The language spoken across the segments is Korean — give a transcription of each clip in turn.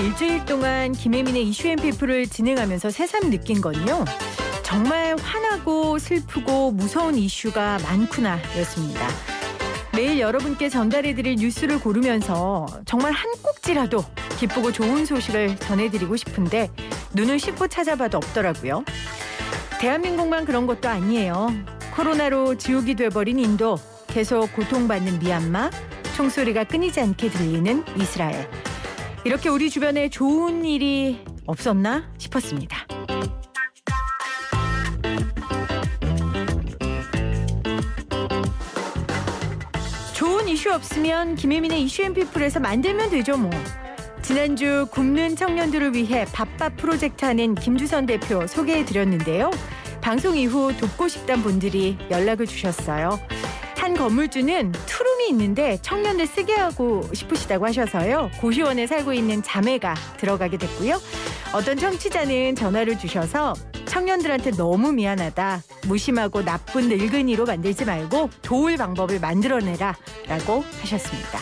일주일 동안 김혜민의 이슈앤피플을 진행하면서 새삼 느낀 건요. 정말 화나고 슬프고 무서운 이슈가 많구나 였습니다. 매일 여러분께 전달해드릴 뉴스를 고르면서 정말 한 꼭지라도 기쁘고 좋은 소식을 전해드리고 싶은데 눈을 씻고 찾아봐도 없더라고요. 대한민국만 그런 것도 아니에요. 코로나로 지옥이 돼버린 인도, 계속 고통받는 미얀마, 총소리가 끊이지 않게 들리는 이스라엘. 이렇게 우리 주변에 좋은 일이 없었나 싶었습니다. 좋은 이슈 없으면 김혜민의 이슈앤피플에서 만들면 되죠 뭐. 지난주 굶는 청년들을 위해 밥밥 프로젝트 하는 김주선 대표 소개해드렸는데요. 방송 이후 돕고 싶단 분들이 연락을 주셨어요. 한 건물주는 투룸이 있는데 청년들 쓰게 하고 싶으시다고 하셔서요. 고시원에 살고 있는 자매가 들어가게 됐고요. 어떤 청취자는 전화를 주셔서 청년들한테 너무 미안하다. 무심하고 나쁜 늙은이로 만들지 말고 도울 방법을 만들어내라 라고 하셨습니다.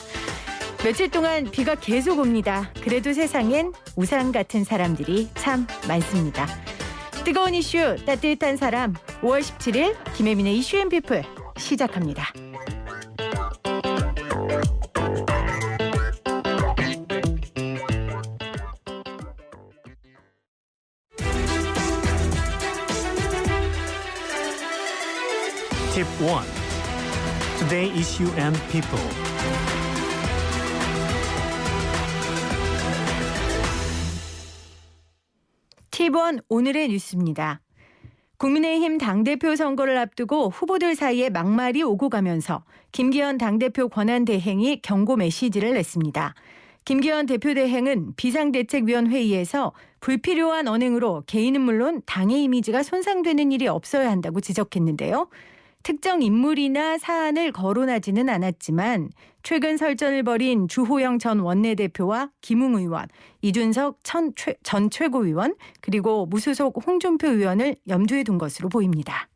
며칠 동안 비가 계속 옵니다. 그래도 세상엔 우산 같은 사람들이 참 많습니다. 뜨거운 이슈, 따뜻한 사람 5월 17일 김혜민의 이슈앤피플 시작합니다. Tip 1. Today issue and people. 팁 1 오늘의 뉴스입니다. 국민의힘 당대표 선거를 앞두고 후보들 사이에 막말이 오고 가면서 김기현 당대표 권한대행이 경고 메시지를 냈습니다. 김기현 대표대행은 비상대책위원회의에서 불필요한 언행으로 개인은 물론 당의 이미지가 손상되는 일이 없어야 한다고 지적했는데요. 특정 인물이나 사안을 거론하지는 않았지만 최근 설전을 벌인 주호영 전 원내대표와 김웅 의원, 이준석 전 최고위원 그리고 무소속 홍준표 의원을 염두에 둔 것으로 보입니다.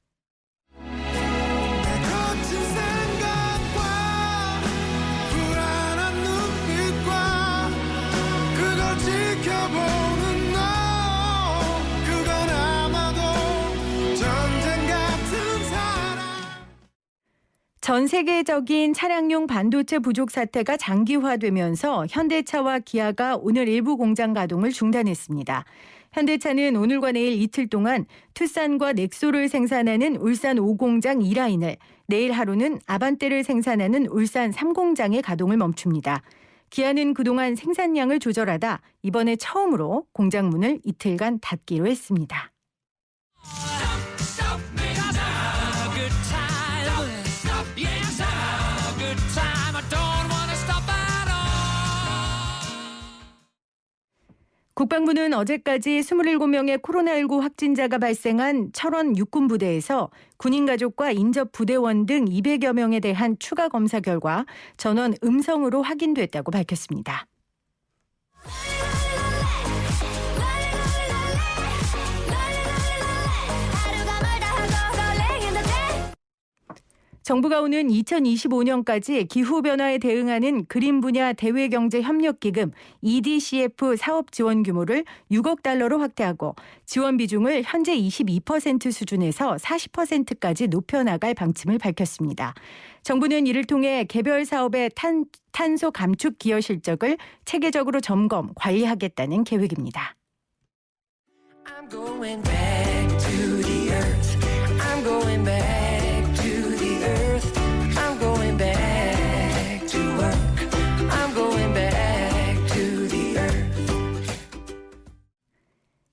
전 세계적인 차량용 반도체 부족 사태가 장기화되면서 현대차와 기아가 오늘 일부 공장 가동을 중단했습니다. 현대차는 오늘과 내일 이틀 동안 투싼과 넥소를 생산하는 울산 5공장 2라인을, 내일 하루는 아반떼를 생산하는 울산 3공장의 가동을 멈춥니다. 기아는 그동안 생산량을 조절하다 이번에 처음으로 공장 문을 이틀간 닫기로 했습니다. 국방부는 어제까지 27명의 코로나19 확진자가 발생한 철원 육군부대에서 군인 가족과 인접 부대원 등 200여 명에 대한 추가 검사 결과 전원 음성으로 확인됐다고 밝혔습니다. 정부가 오는 2025년까지 기후변화에 대응하는 그린 분야 대외경제협력기금 EDCF 사업 지원 규모를 6억 달러로 확대하고 지원 비중을 현재 22% 수준에서 40%까지 높여나갈 방침을 밝혔습니다. 정부는 이를 통해 개별 사업의 탄소 감축 기여 실적을 체계적으로 점검, 관리하겠다는 계획입니다. I'm going back to the earth. I'm going back. I'm going back to work. I'm going back to the earth.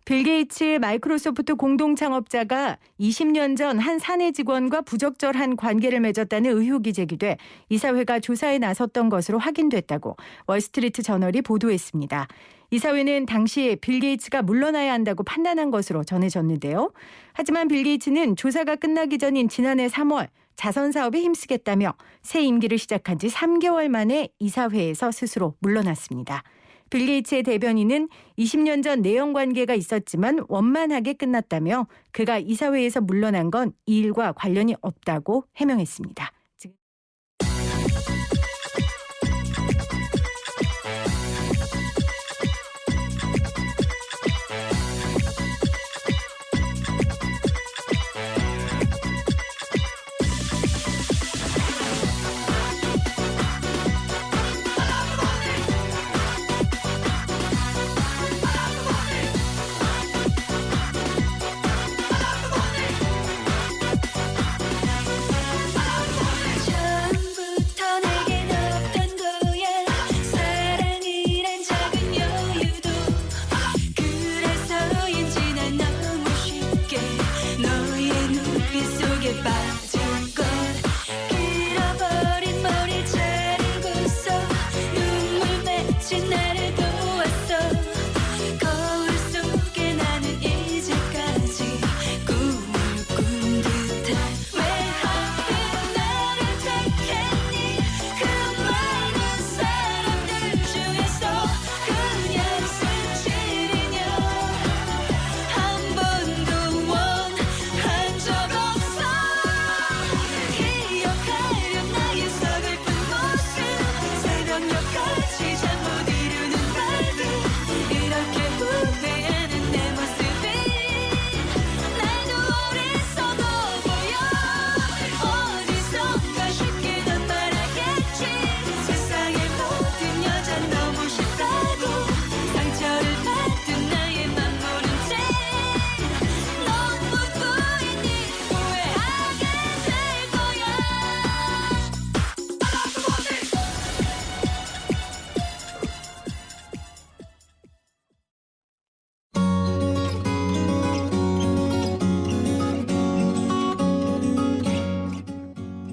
빌 게이츠 마이크로소프트 공동 창업자가 20년 전 한 사내 직원과 부적절한 관계를 맺었다는 의혹이 제기돼 이사회가 조사에 나섰던 것으로 확인됐다고 월스트리트 저널이 보도했습니다. 이사회는 당시 빌 게이츠가 물러나야 한다고 판단한 것으로 전해졌는데요. 하지만 빌 게이츠는 조사가 끝나기 전인 지난해 3월 자선 사업에 힘쓰겠다며 새 임기를 시작한 지 3개월 만에 이사회에서 스스로 물러났습니다. 빌 게이츠의 대변인은 20년 전 내연 관계가 있었지만 원만하게 끝났다며 그가 이사회에서 물러난 건 이 일과 관련이 없다고 해명했습니다.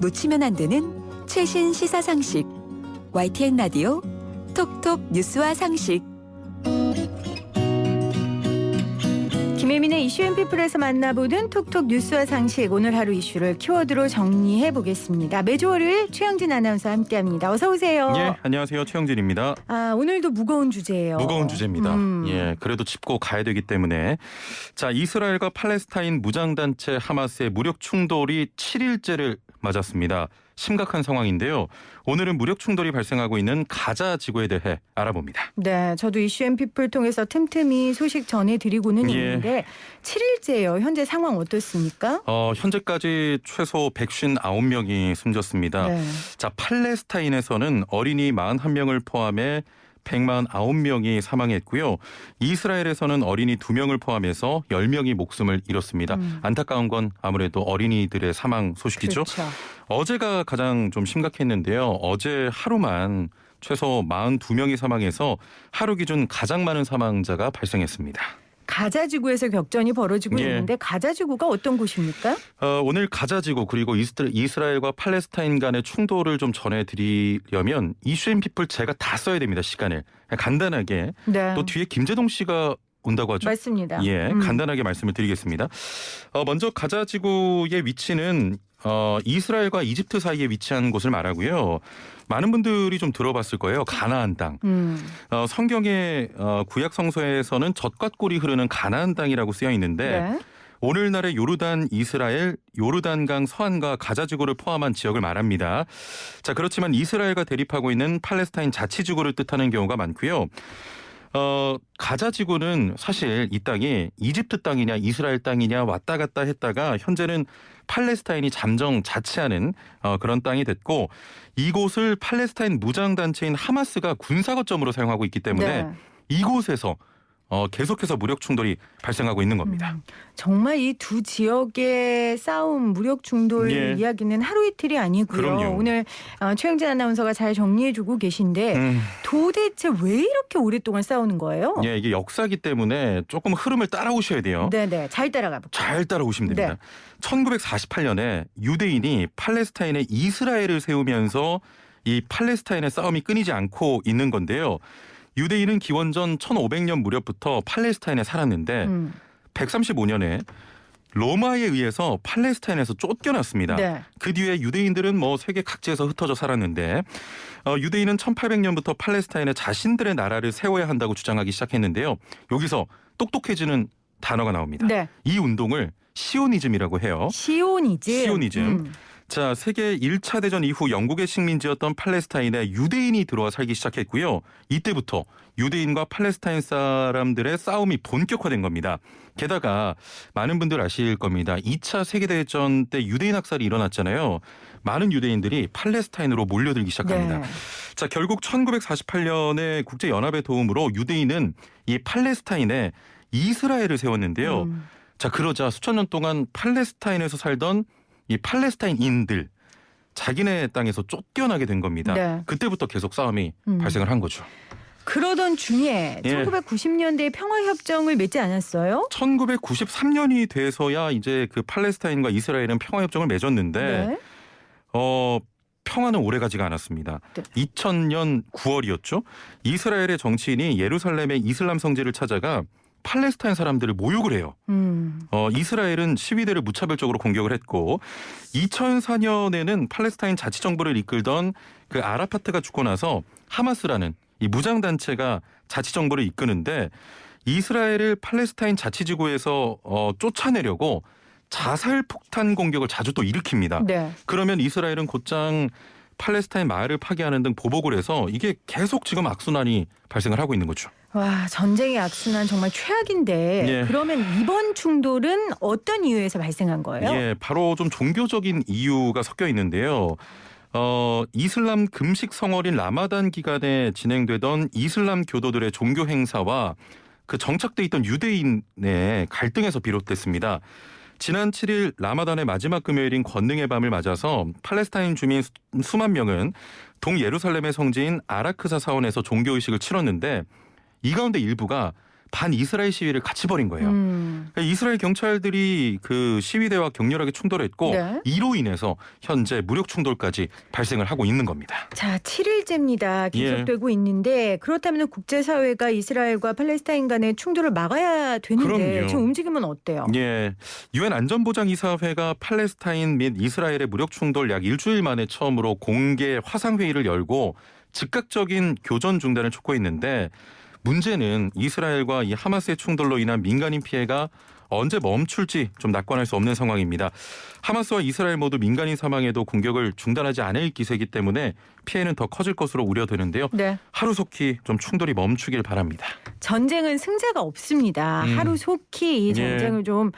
놓치면 안 되는 최신 시사 상식. YTN 라디오 톡톡 뉴스와 상식. 김혜민의 이슈앤피플에서 만나보는 톡톡 뉴스와 상식, 오늘 하루 이슈를 키워드로 정리해 보겠습니다. 매주 월요일 최영진 아나운서와 함께합니다. 어서 오세요. 예, 안녕하세요. 최영진입니다. 오늘도 무거운 주제예요. 무거운 주제입니다. 예, 그래도 짚고 가야 되기 때문에. 자, 이스라엘과 팔레스타인 무장단체 하마스의 무력 충돌이 7일째를 맞았습니다. 심각한 상황인데요. 오늘은 무력 충돌이 발생하고 있는 가자 지구에 대해 알아봅니다. 네, 저도 이슈앤피플 통해서 틈틈이 소식 전해드리고는 있는데 7일째예요. 현재 상황 어떻습니까? 현재까지 최소 159명이 숨졌습니다. 네. 자, 팔레스타인에서는 어린이 41명을 포함해 149명이 사망했고요. 이스라엘에서는 어린이 2명을 포함해서 10명이 목숨을 잃었습니다. 안타까운 건 아무래도 어린이들의 사망 소식이죠. 그렇죠. 어제가 가장 좀 심각했는데요. 어제 하루만 최소 42명이 사망해서 하루 기준 가장 많은 사망자가 발생했습니다. 가자 지구에서 격전이 벌어지고 예. 있는데 가자 지구가 어떤 곳입니까? 오늘 가자지구 그리고 이스라엘과 팔레스타인 간의 충돌을 좀 전해드리려면 이슈앤피플 제가 다 써야 됩니다. 시간을. 간단하게. 네. 또 뒤에 김재동 씨가 온다고 하죠. 맞습니다. 예, 간단하게 말씀을 드리겠습니다. 먼저 가자지구의 위치는 이스라엘과 이집트 사이에 위치한 곳을 말하고요. 많은 분들이 좀 들어봤을 거예요. 가나안 땅. 성경의 구약 성서에서는 젖과 꿀이 흐르는 가나안 땅이라고 쓰여 있는데 네. 오늘날의 요르단, 이스라엘, 요르단강 서안과 가자지구를 포함한 지역을 말합니다. 자, 그렇지만 이스라엘과 대립하고 있는 팔레스타인 자치지구를 뜻하는 경우가 많고요. 가자지구는 사실 이 땅이 이집트 땅이냐 이스라엘 땅이냐 왔다 갔다 했다가 현재는 팔레스타인이 잠정 자치하는 그런 땅이 됐고 이곳을 팔레스타인 무장단체인 하마스가 군사거점으로 사용하고 있기 때문에 네. 이곳에서 계속해서 무력 충돌이 발생하고 있는 겁니다. 정말 이 두 지역의 싸움, 무력 충돌 예. 이야기는 하루 이틀이 아니고요. 그럼요. 오늘 최영진 아나운서가 잘 정리해주고 계신데 도대체 왜 이렇게 오랫동안 싸우는 거예요? 예, 이게 역사기 때문에 조금 흐름을 따라오셔야 돼요. 네네, 잘 따라가 볼게요. 잘 따라오시면 됩니다. 1948년에 유대인이 팔레스타인에 이스라엘을 세우면서 이 팔레스타인의 싸움이 끊이지 않고 있는 건데요. 유대인은 기원전 1500년 무렵부터 팔레스타인에 살았는데 135년에 로마에 의해서 팔레스타인에서 쫓겨났습니다. 네. 그 뒤에 유대인들은 세계 각지에서 흩어져 살았는데 유대인은 1800년부터 팔레스타인에 자신들의 나라를 세워야 한다고 주장하기 시작했는데요. 여기서 똑똑해지는 단어가 나옵니다. 네. 이 운동을 시오니즘이라고 해요. 시오니즘. 자, 세계 1차 대전 이후 영국의 식민지였던 팔레스타인에 유대인이 들어와 살기 시작했고요. 이때부터 유대인과 팔레스타인 사람들의 싸움이 본격화된 겁니다. 게다가 많은 분들 아실 겁니다. 2차 세계대전 때 유대인 학살이 일어났잖아요. 많은 유대인들이 팔레스타인으로 몰려들기 시작합니다. 네. 자, 결국 1948년에 국제연합의 도움으로 유대인은 이 팔레스타인에 이스라엘을 세웠는데요. 자, 그러자 수천 년 동안 팔레스타인에서 살던 이 팔레스타인인들 자기네 땅에서 쫓겨나게 된 겁니다. 네. 그때부터 계속 싸움이 발생을 한 거죠. 그러던 중에 예. 1990년대에 평화협정을 맺지 않았어요? 1993년이 돼서야 이제 그 팔레스타인과 이스라엘은 평화협정을 맺었는데 네. 평화는 오래가지가 않았습니다. 네. 2000년 9월이었죠. 이스라엘의 정치인이 예루살렘의 이슬람 성지를 찾아가 팔레스타인 사람들을 모욕을 해요. 이스라엘은 시위대를 무차별적으로 공격을 했고 2004년에는 팔레스타인 자치정부를 이끌던 그 아라파트가 죽고 나서 하마스라는 이 무장단체가 자치정부를 이끄는데 이스라엘을 팔레스타인 자치지구에서 쫓아내려고 자살폭탄 공격을 자주 또 일으킵니다. 네. 그러면 이스라엘은 곧장 팔레스타인 마을을 파괴하는 등 보복을 해서 이게 계속 지금 악순환이 발생을 하고 있는 거죠. 와, 전쟁의 악순환 정말 최악인데 예. 그러면 이번 충돌은 어떤 이유에서 발생한 거예요? 예, 바로 좀 종교적인 이유가 섞여 있는데요. 이슬람 금식 성월인 라마단 기간에 진행되던 이슬람 교도들의 종교 행사와 그 정착돼 있던 유대인의 갈등에서 비롯됐습니다. 지난 7일 라마단의 마지막 금요일인 권능의 밤을 맞아서 팔레스타인 주민 수만 명은 동예루살렘의 성지인 아라크사 사원에서 종교의식을 치렀는데 이 가운데 일부가 반이스라엘 시위를 같이 벌인 거예요. 이스라엘 경찰들이 그 시위대와 격렬하게 충돌했고 네. 이로 인해서 현재 무력 충돌까지 발생을 하고 있는 겁니다. 자, 7일째입니다. 계속되고 있는데 그렇다면 국제사회가 이스라엘과 팔레스타인 간의 충돌을 막아야 되는데 그럼요. 지금 움직임은 어때요? 예, 유엔 안전보장이사회가 팔레스타인 및 이스라엘의 무력 충돌 약 일주일 만에 처음으로 공개 화상회의를 열고 즉각적인 교전 중단을 촉구했는데 문제는 이스라엘과 이 하마스의 충돌로 인한 민간인 피해가 언제 멈출지 좀 낙관할 수 없는 상황입니다. 하마스와 이스라엘 모두 민간인 사망에도 공격을 중단하지 않을 기세이기 때문에 피해는 더 커질 것으로 우려되는데요. 네. 하루속히 좀 충돌이 멈추길 바랍니다. 전쟁은 승자가 없습니다. 하루속히 이 전쟁을 좀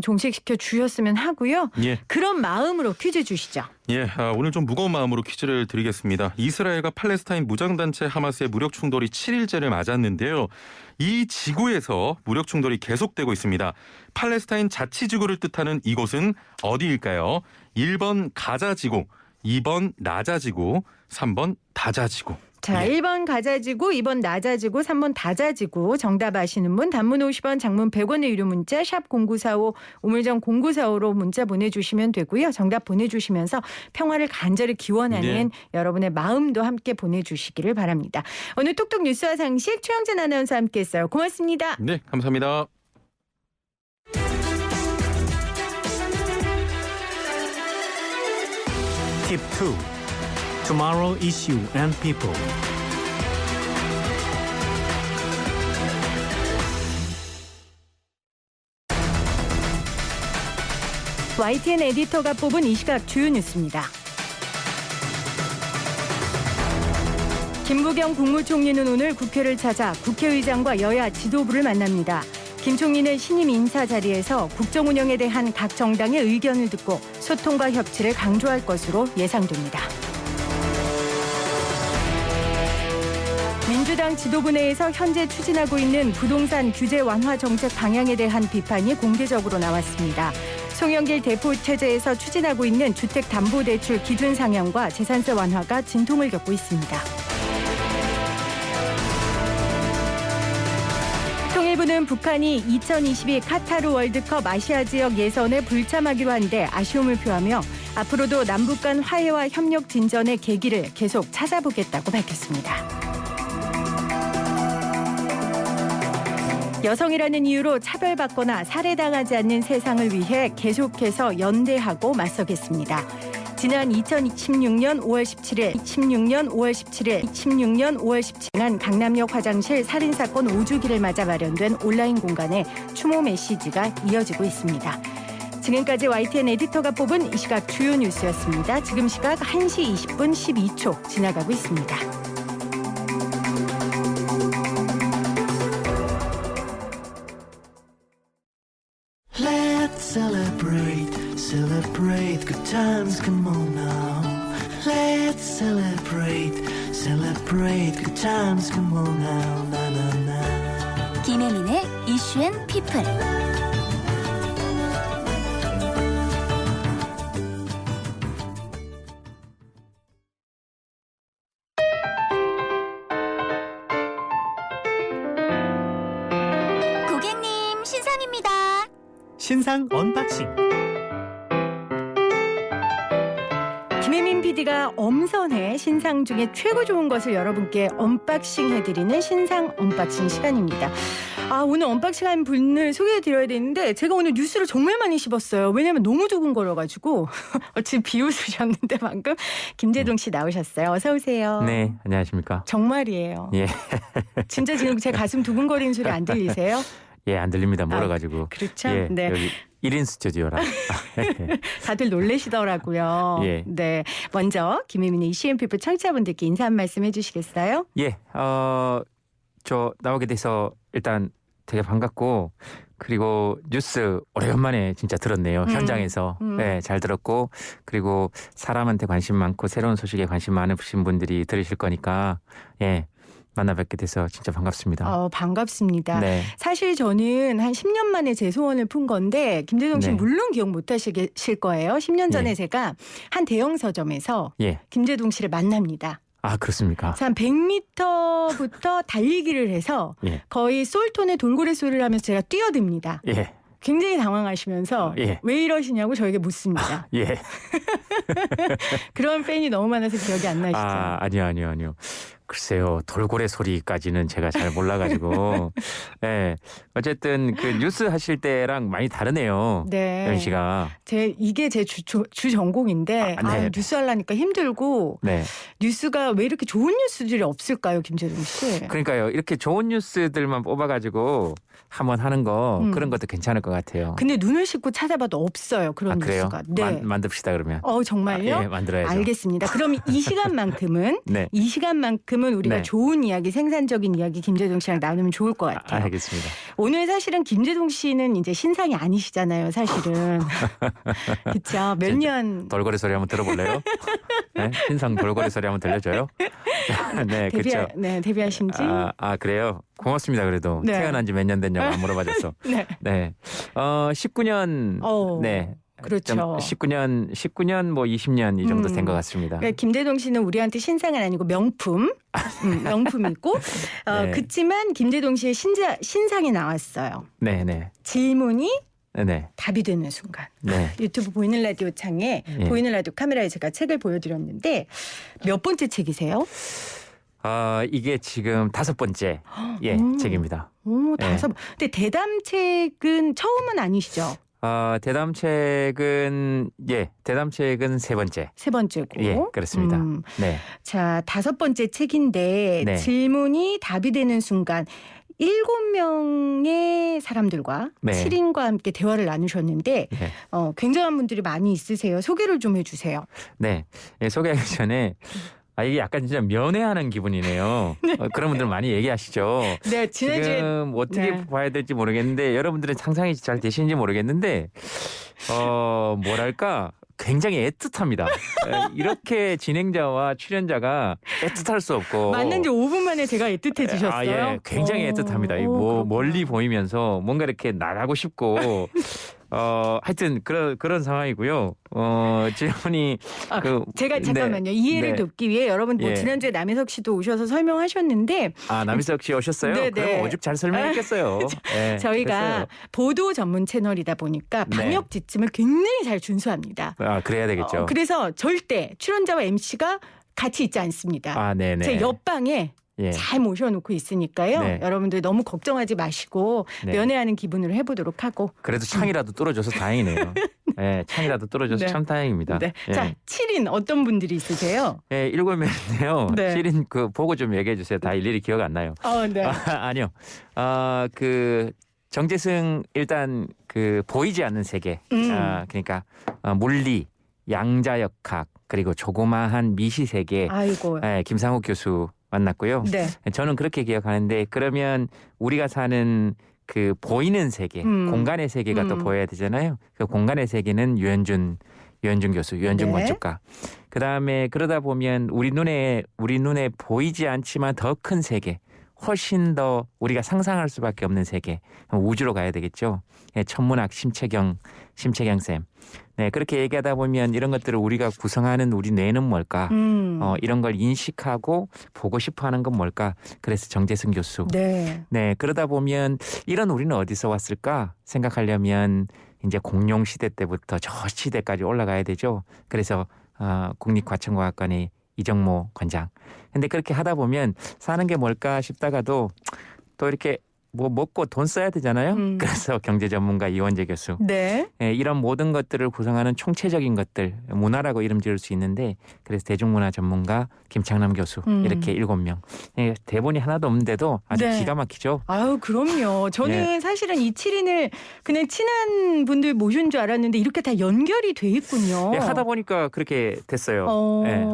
종식시켜 주셨으면 하고요. 예. 그런 마음으로 퀴즈 주시죠. 예, 오늘 좀 무거운 마음으로 퀴즈를 드리겠습니다. 이스라엘과 팔레스타인 무장단체 하마스의 무력 충돌이 7일째를 맞았는데요. 이 지구에서 무력 충돌이 계속되고 있습니다. 팔레스타인 자치지구를 뜻하는 이곳은 어디일까요? 1번 가자지구, 2번 나자지구, 3번 다자지구. 자, 1번 가자지구, 2번 나자지구, 3번 다자지구. 정답 아시는 분 단문 50원, 장문 100원의 유료 문자 샵 0945 우물정 0945로 문자 보내주시면 되고요. 정답 보내주시면서 평화를 간절히 기원하는 여러분의 마음도 함께 보내주시기를 바랍니다. 오늘 톡톡 뉴스와 상식 최영진 아나운서와 함께했어요. 고맙습니다. 네, 감사합니다. Tip 2. Tomorrow issue and people. YTN 에디터가 뽑은 이 시각 주요 뉴스입니다. 김부겸 국무총리는 오늘 국회를 찾아 국회의장과 여야 지도부를 만납니다. 김 총리는 신임 인사 자리에서 국정 운영에 대한 각 정당의 의견을 듣고 소통과 협치를 강조할 것으로 예상됩니다. 민주당 지도부 내에서 현재 추진하고 있는 부동산 규제 완화 정책 방향에 대한 비판이 공개적으로 나왔습니다. 송영길 대표 체제에서 추진하고 있는 주택담보대출 기준 상향과 재산세 완화가 진통을 겪고 있습니다. 통일부는 북한이 2022 카타르 월드컵 아시아 지역 예선에 불참하기로 한데 아쉬움을 표하며 앞으로도 남북 간 화해와 협력 진전의 계기를 계속 찾아보겠다고 밝혔습니다. 여성이라는 이유로 차별받거나 살해당하지 않는 세상을 위해 계속해서 연대하고 맞서겠습니다. 지난 2016년 5월 17일 강남역 화장실 살인사건 5주기를 맞아 마련된 온라인 공간에 추모 메시지가 이어지고 있습니다. 지금까지 YTN 에디터가 뽑은 이 시각 주요 뉴스였습니다. 지금 시각 1시 20분 12초 지나가고 있습니다. Let's celebrate, celebrate good times, come on now. Let's celebrate, celebrate good times, come on now, na na na. 김혜민의 이슈앤 피플. 고객님 신상입니다. 신상 언박싱. 김혜민 PD가 엄선해 신상 중에 최고 좋은 것을 여러분께 언박싱 해드리는 신상 언박싱 시간입니다. 오늘 언박싱한 분을 소개해드려야 되는데 제가 오늘 뉴스를 정말 많이 씹었어요. 왜냐하면 너무 두근거려가지고 지금 비웃으셨는데 방금 김재동 씨 나오셨어요. 어서 오세요. 네, 안녕하십니까. 정말이에요. 예. 진짜 지금 제 가슴 두근거리는 소리 안 들리세요? 예, 안 들립니다. 멀어가지고. 그렇죠. 예, 네. 여기 1인 스튜디오라. 다들 놀라시더라고요. 예. 네. 먼저 김혜민의 이슈앤 피플 청취자분들께 인사 한 말씀 해주시겠어요? 예, 저 나오게 돼서 일단 되게 반갑고 그리고 뉴스 오래간만에 진짜 들었네요. 현장에서. 네, 잘 들었고 그리고 사람한테 관심 많고 새로운 소식에 관심 많으신 분들이 들으실 거니까 예. 만나 뵙게 돼서 진짜 반갑습니다. 반갑습니다. 네. 사실 저는 한 10년 만에 제 소원을 푼 건데 김재동 씨는 네. 물론 기억 못 하실 거예요. 10년 전에 예. 제가 한 대형 서점에서 예. 김재동 씨를 만납니다. 아, 그렇습니까? 그래서 한 100m부터 달리기를 해서 예. 거의 솔톤의 돌고래 소리를 하면서 제가 뛰어듭니다. 예. 굉장히 당황하시면서 예. 왜 이러시냐고 저에게 묻습니다. 예. 그런 팬이 너무 많아서 기억이 안 나시죠? 아니요. 글쎄요, 돌고래 소리까지는 제가 잘 몰라가지고. 예. 어쨌든 그 뉴스 하실 때랑 많이 다르네요. 네. 현 씨가. 이게 제 주 전공인데 네. 뉴스 하려니까 힘들고 네. 뉴스가 왜 이렇게 좋은 뉴스들이 없을까요, 김재동 씨? 그러니까요, 이렇게 좋은 뉴스들만 뽑아가지고 한번 하는 거 그런 것도 괜찮을 것 같아요. 근데 눈을 씻고 찾아봐도 없어요, 그런 그래요? 뉴스가. 네. 만듭시다 그러면. 정말요? 예, 만들어야죠. 알겠습니다. 그럼 이 시간만큼은 네. 이 시간만큼은 우리가 네. 좋은 이야기, 생산적인 이야기 김재동 씨랑 나누면 좋을 것 같아요. 알겠습니다. 오늘 사실은 김재동 씨는 이제 신상이 아니시잖아요, 사실은. 그렇죠. 몇 년 돌고래 소리 한번 들어볼래요? 네? 신상 돌고래 소리 한번 들려줘요? 네, 그렇죠. 데뷔하신 지? 그래요? 고맙습니다. 그래도 네. 태어난 지 몇 년 됐냐고 안 물어봐줘서. 네. 네. 19년. 네. 그렇죠. 19년 뭐 20년 이 정도 된 것 같습니다. 그러니까 김재동 씨는 우리한테 신상은 아니고 명품, 명품이고 네. 그렇지만 김재동 씨의 신상이 나왔어요. 네. 질문이 네. 답이 되는 순간. 네. 유튜브 보이는 라디오 창에 예. 보이는 라디오 카메라에 제가 책을 보여드렸는데 몇 번째 책이세요? 이게 지금 5번째 책입니다. 오, 5번. 근데 대담책은 처음은 아니시죠? 대담책은 3번째. 3번째고. 예, 그렇습니다. 네. 자, 5번째 책인데 네. 질문이 답이 되는 순간 7명의 사람들과 네. 7인과 함께 대화를 나누셨는데 네. 굉장한 분들이 많이 있으세요. 소개를 좀 해주세요. 네. 소개하기 전에 이게 약간 진짜 면회하는 기분이네요. 그런 분들 많이 얘기하시죠. 네, 지난주에 지금 어떻게 네. 봐야 될지 모르겠는데 여러분들의 상상이 잘 되시는지 모르겠는데 뭐랄까 굉장히 애틋합니다. 이렇게 진행자와 출연자가 애틋할 수 없고 만난 지 5분 만에 제가 애틋해지셨어요? 예, 굉장히 애틋합니다. 멀리 보이면서 뭔가 이렇게 나가고 싶고 하여튼 그런 상황이고요. 질문이 제가 잠깐만요. 이해를 네. 돕기 위해 여러분 예. 지난주에 남희석 씨도 오셔서 설명하셨는데 남희석 씨 오셨어요? 네, 그럼 네. 오죽 잘 설명했겠어요. 네, 저희가 됐어요. 보도 전문 채널이다 보니까 네. 방역 지침을 굉장히 잘 준수합니다. 그래야 되겠죠. 그래서 절대 출연자와 MC가 같이 있지 않습니다. 네네. 제 옆방에 예. 잘 모셔놓고 있으니까요. 네. 여러분들 너무 걱정하지 마시고 네. 면회하는 기분으로 해보도록 하고. 그래도 창이라도 뚫어줘서 다행이네요. 네, 창이라도 뚫어줘서 네. 참 다행입니다. 네. 예. 자, 7인 어떤 분들이 있으세요? 7명인데요. 네. 7인 보고 좀 얘기해 주세요. 다 일일이 기억 안 나요. 네. 아니요. 정재승 일단 보이지 않는 세계. 그러니까 물리, 양자역학 그리고 조그마한 미시 세계. 아이고. 김상욱 교수 만났고요. 네. 저는 그렇게 기억하는데 그러면 우리가 사는 보이는 세계, 공간의 세계가 또 보여야 되잖아요. 그 공간의 세계는 유현준 교수, 유현준 네. 건축가. 그다음에 그러다 보면 우리 눈에 보이지 않지만 더 큰 세계, 훨씬 더 우리가 상상할 수밖에 없는 세계, 우주로 가야 되겠죠. 천문학 심채경 쌤. 네, 그렇게 얘기하다 보면 이런 것들을 우리가 구성하는 우리 뇌는 뭘까? 이런 걸 인식하고 보고 싶어하는 건 뭘까? 그래서 정재승 교수. 네. 네, 그러다 보면 이런 우리는 어디서 왔을까 생각하려면 이제 공룡 시대 때부터 저 시대까지 올라가야 되죠. 그래서 국립과천과학관의 이정모 관장. 근데 그렇게 하다 보면 사는 게 뭘까 싶다가도 또 이렇게 뭐 먹고 돈 써야 되잖아요. 그래서 경제 전문가 이원재 교수. 네. 이런 모든 것들을 구성하는 총체적인 것들, 문화라고 이름 지을 수 있는데 그래서 대중문화 전문가 김창남 교수 이렇게 7명. 대본이 하나도 없는데도 아주 네. 기가 막히죠. 아유, 그럼요. 저는 사실은 이 7인을 그냥 친한 분들 모신 줄 알았는데 이렇게 다 연결이 돼 있군요. 하다 보니까 그렇게 됐어요.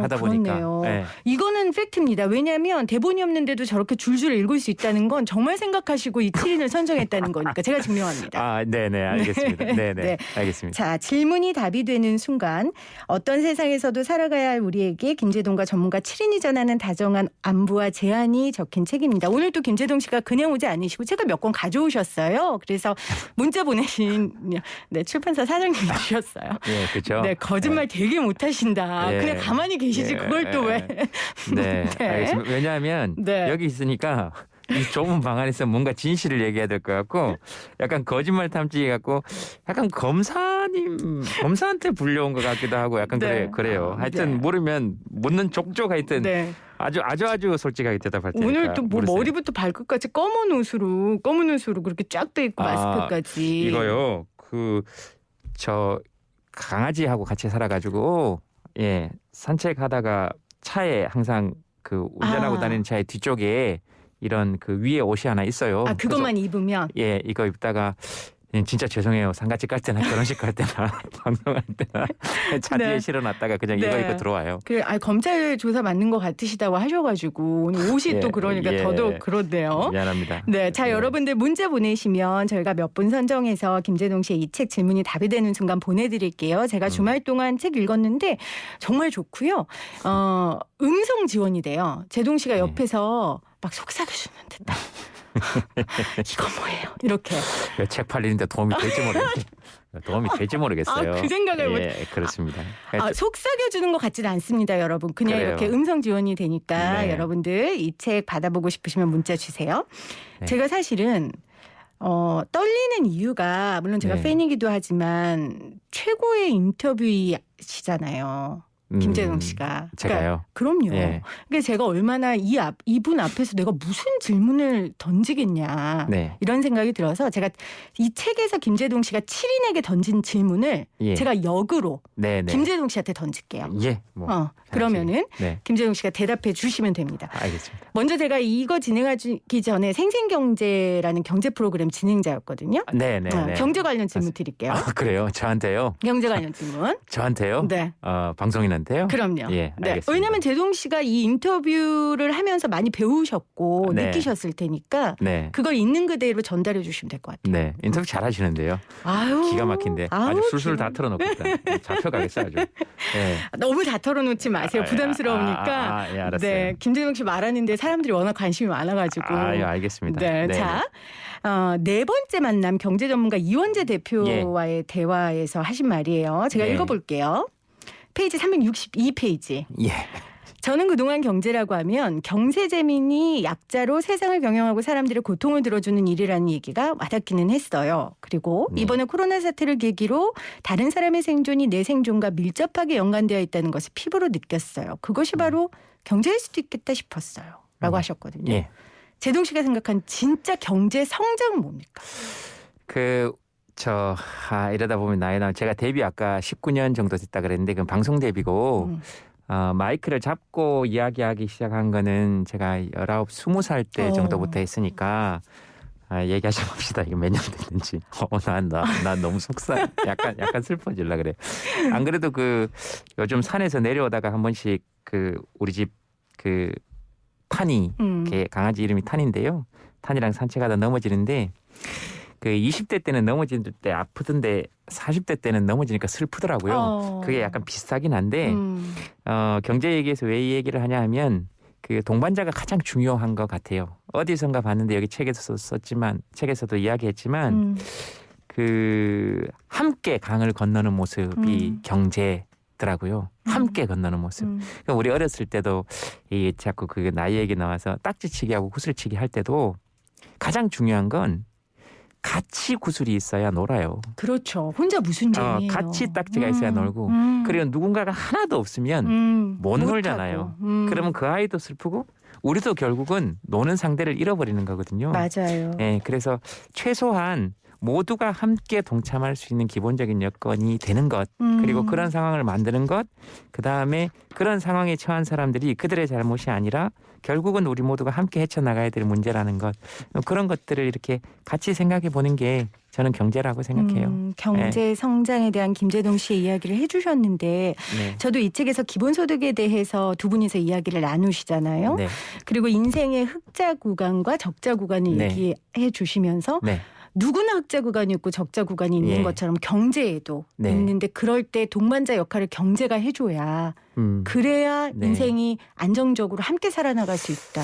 하다 그렇네요. 보니까. 이거는 팩트입니다. 왜냐하면 대본이 없는데도 저렇게 줄줄 읽을 수 있다는 건 정말 생각하시고 하시고 이 7인을 선정했다는 거니까 제가 증명합니다. 아, 네네, 알겠습니다. 네네, 네. 알겠습니다. 자, 질문이 답이 되는 순간 어떤 세상에서도 살아가야 할 우리에게 김제동과 전문가 7인이 전하는 다정한 안부와 제안이 적힌 책입니다. 오늘 또 김제동 씨가 그냥 오지 않으시고 책을 몇 권 가져오셨어요. 그래서 문자 보내신 네, 출판사 사장님이 주셨어요. 예, 그렇죠. 네, 거짓말 되게 못하신다. 예. 그냥 가만히 계시지 예. 그걸 또 왜. 네, 네. 알겠습니다. 왜냐하면 네. 여기 있으니까 이 좁은 방 안에서 뭔가 진실을 얘기해야 될 것 같고 약간 거짓말 탐지해 갖고 약간 검사한테 불려온 것 같기도 하고 약간 네. 그래요. 하여튼 네. 모르면 묻는 족족 하여튼 네. 아주 솔직하게 대답할 테니까. 오늘 또 뭐 물으세요. 머리부터 발끝까지 검은 옷으로 그렇게 쫙 돼 있고 마스크까지. 이거요. 저 강아지하고 같이 살아가지고 예 산책하다가 차에 항상 그 운전하고 다니는 차의 뒤쪽에 이런 그 위에 옷이 하나 있어요. 아, 그것만 입으면. 그래서 예 이거 입다가 진짜 죄송해요. 상가집 갈 때나 결혼식 갈 때나 방송할 때나 차 뒤에 네. 실어놨다가 그냥 네. 이거 입고 들어와요. 검찰 조사 맞는 것 같으시다고 하셔가지고 오늘 옷이 예, 또 그러니까 예. 더더욱 그렇네요. 미안합니다. 네, 자 네. 여러분들 문자 보내시면 저희가 몇 분 선정해서 김제동 씨의 이 책 질문이 답이 되는 순간 보내드릴게요. 제가 주말 동안 책 읽었는데 정말 좋고요. 음성 지원이 돼요. 제동 씨가 옆에서 막 속삭여주는 듯한. 이거 뭐예요? 이렇게. 책 팔리는데 도움이 될지 모르겠어요. 그 생각을 못. 예, 그렇습니다. 속삭여주는 것 같지는 않습니다, 여러분. 그냥 그래요. 이렇게 음성 지원이 되니까 네. 여러분들 이 책 받아보고 싶으시면 문자 주세요. 네. 제가 사실은 떨리는 이유가 물론 제가 네. 팬이기도 하지만 최고의 인터뷰이시잖아요. 김제동 씨가. 제가요? 그럼요. 예. 그러니까 제가 얼마나 이분 앞에서 내가 무슨 질문을 던지겠냐. 네. 이런 생각이 들어서 제가 이 책에서 김제동 씨가 7인에게 던진 질문을 예. 제가 역으로 네네. 김제동 씨한테 던질게요. 예. 그러면은 네. 김제동 씨가 대답해 주시면 됩니다. 알겠습니다. 먼저 먼저 제가 이거 진행하기 전에 생생경제라는 경제 프로그램 진행자였거든요. 네네. 경제 관련 질문 드릴게요. 아, 그래요? 저한테요? 경제 관련 질문. 저한테요? 네. 방송인한테요? 그럼요. 예, 네. 알겠습니다. 왜냐하면 제동 씨가 이 인터뷰를 하면서 많이 배우셨고 네. 느끼셨을 테니까 네. 그걸 있는 그대로 전달해 주시면 될 것 같아요. 네. 인터뷰 잘 하시는데요. 아유, 기가 막힌데. 아유, 아주 술술 기가 다 털어놓고 있다. 잡혀가겠어 아주. 네. 너무 다 털어놓지 마세요. 부담스러우니까. 예, 알았어요. 네, 김제동 씨 말하는데 사람들이 워낙 관심이 많아가지고. 예, 알겠습니다. 네, 자, 네 번째 만남 경제 전문가 이원재 대표와의 대화에서 하신 말이에요. 제가 네. 읽어볼게요. 페이지 362페이지. 예. 저는 그동안 경제라고 하면 경세재민이 약자로 세상을 경영하고 사람들의 고통을 들어주는 일이라는 얘기가 와닿기는 했어요. 그리고 네. 이번에 코로나 사태를 계기로 다른 사람의 생존이 내 생존과 밀접하게 연관되어 있다는 것을 피부로 느꼈어요. 그것이 바로 경제일 수도 있겠다 싶었어요. 라고 하셨거든요. 예. 제동 씨가 생각한 진짜 경제 성장은 뭡니까? 이러다 보면 나이 나면 제가 데뷔 아까 19년 정도 됐다 그랬는데 그건 방송 데뷔고 마이크를 잡고 이야기하기 시작한 거는 제가 19, 20살 때 정도부터 했으니까 얘기하지 맙시다. 이게 몇 년 됐는지. 난 너무 약간 슬퍼질라 그래. 안 그래도 요즘 산에서 내려오다가 한 번씩 우리 집 탄이 강아지 이름이 탄인데요. 탄이랑 산책하다 넘어지는데 20대 때는 넘어질 때 아프던데 40대 때는 넘어지니까 슬프더라고요. 그게 약간 비슷하긴 한데 경제 얘기에서 왜 이 얘기를 하냐 하면 동반자가 가장 중요한 것 같아요. 어디선가 봤는데 여기 책에서도 이야기했지만 함께 강을 건너는 모습이 경제더라고요. 함께 건너는 모습. 그러니까 우리 어렸을 때도 자꾸 나이 얘기 나와서 딱지치기 하고 구슬치기 할 때도 가장 중요한 건 같이 구슬이 있어야 놀아요. 그렇죠. 혼자 무슨 재미예요. 같이 딱지가 있어야 놀고 그리고 누군가가 하나도 없으면 못 놀잖아요. 그러면 그 아이도 슬프고 우리도 결국은 노는 상대를 잃어버리는 거거든요. 맞아요. 네, 그래서 최소한 모두가 함께 동참할 수 있는 기본적인 여건이 되는 것 그리고 그런 상황을 만드는 것 그다음에 그런 상황에 처한 사람들이 그들의 잘못이 아니라 결국은 우리 모두가 함께 헤쳐나가야 될 문제라는 것 그런 것들을 이렇게 같이 생각해 보는 게 저는 경제라고 생각해요. 경제 성장에 대한 김재동 씨의 이야기를 해주셨는데 네. 저도 이 책에서 기본소득에 대해서 두 분이서 이야기를 나누시잖아요. 네. 그리고 인생의 흑자 구간과 적자 구간을 네. 얘기해 주시면서 네. 누구나 흑자 구간이 있고 적자 구간이 있는 예. 것처럼 경제에도 네. 있는데 그럴 때 동반자 역할을 경제가 해줘야 그래야 네. 인생이 안정적으로 함께 살아나갈 수 있다.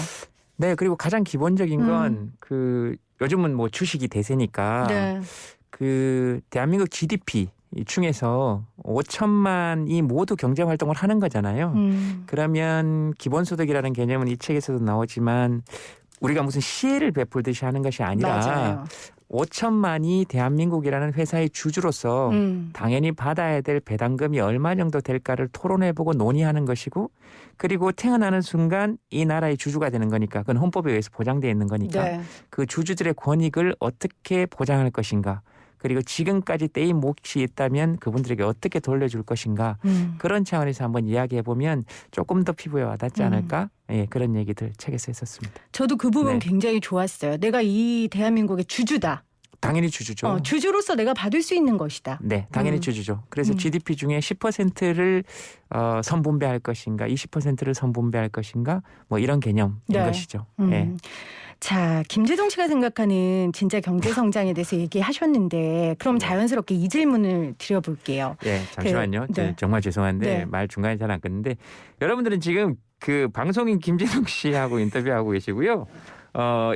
네, 그리고 가장 기본적인 건 그 요즘은 뭐 주식이 대세니까 네. 그 대한민국 GDP 중에서 5천만이 모두 경제 활동을 하는 거잖아요. 그러면 기본소득이라는 개념은 이 책에서도 나오지만 우리가 무슨 시혜를 베풀듯이 하는 것이 아니라 맞아요. 5천만이 대한민국이라는 회사의 주주로서 당연히 받아야 될 배당금이 얼마 정도 될까를 토론해보고 논의하는 것이고 그리고 태어나는 순간 이 나라의 주주가 되는 거니까 그건 헌법에 의해서 보장되어 있는 거니까 네. 그 주주들의 권익을 어떻게 보장할 것인가 그리고 지금까지 떼인 몫이 있다면 그분들에게 어떻게 돌려줄 것인가 그런 차원에서 한번 이야기해보면 조금 더 피부에 와닿지 않을까 예, 그런 얘기들 책에서 했었습니다. 저도 그 부분 네. 굉장히 좋았어요. 내가 이 대한민국의 주주다. 당연히 주주죠. 주주로서 내가 받을 수 있는 것이다. 네, 당연히 주주죠. 그래서 GDP 중에 10%를 선분배할 것인가, 20%를 선분배할 것인가, 뭐 이런 개념인 네. 것이죠. 예. 자, 김재동 씨가 생각하는 진짜 경제 성장에 대해서 얘기하셨는데 그럼 자연스럽게 이 질문을 드려볼게요. 예, 잠시만요. 네. 정말 죄송한데 네. 말 중간에 잘 안 끊는데 여러분들은 지금 그 방송인 김재동 씨하고 인터뷰하고 계시고요.